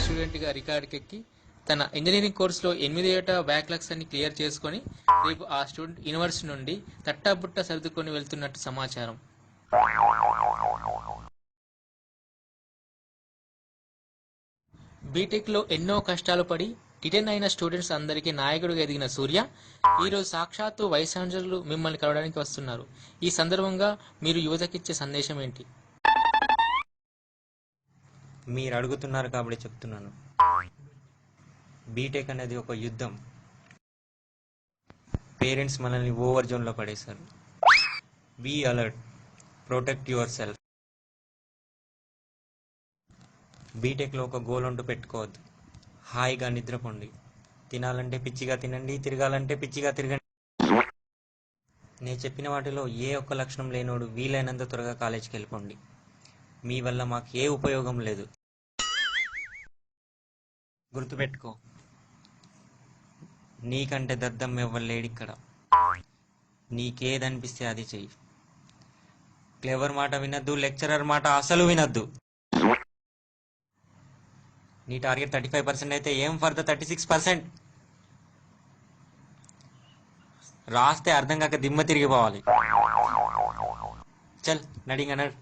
స్టూడెంట్గా రికార్డుకెక్కి తన ఇంజనీరింగ్ కోర్సులో 8 ఏట బ్యాక్లాగ్స్ అన్ని క్లియర్ చేసుకొని రేపు ఆ స్టూడెంట్ యూనివర్సిటీ నుండి తట్టాబుట్ట సర్దుకొని వెళ్తున్నట్టు సమాచారం. బీటెక్లో ఎన్నో కష్టాలు పడి టిటెన్ అయిన స్టూడెంట్స్ అందరికీ నాయకుడిగా ఎదిగిన సూర్య ఈరోజు సాక్షాత్తు వైస్ ఛాన్సలర్లు మిమ్మల్ని కలవడానికి వస్తున్నారు. ఈ సందర్భంగా మీరు యువతకిచ్చే సందేశం ఏంటి? మీరు అడుగుతున్నారు కాబట్టి చెప్తున్నాను. బీటెక్ అనేది ఒక యుద్ధం. పేరెంట్స్ మనల్ని ఓవర్ జోన్లో పడేశారు. Be alert, protect yourself. బీటెక్లో ఒక గోల్ అంటూ పెట్టుకోవద్దు. హాయిగా నిద్రపోండి. తినాలంటే పిచ్చిగా తినండి, తిరగాలంటే పిచ్చిగా తిరగండి. నేను చెప్పిన వాటిలో ఏ ఒక్క లక్షణం లేనోడు వీలైనంత త్వరగా కాలేజీకి వెళ్ళిపోండి. మీ వల్ల మాకు ఏ ఉపయోగం లేదు. గుర్తుపెట్టుకో, నీకంటే దద్దం ఎవ్వలేడిక్కడ. నీకేదనిపిస్తే అది చెయ్యి. క్లెవర్ మాట వినద్దు, లెక్చరర్ మాట అసలు వినద్దు. నీ టార్గెట్ 35% అయితే ఏం ఫర్ ద 36%? రాస్తే అర్థం కాక దిమ్మ తిరిగిపోవాలి. చల్ నడింగ నడు.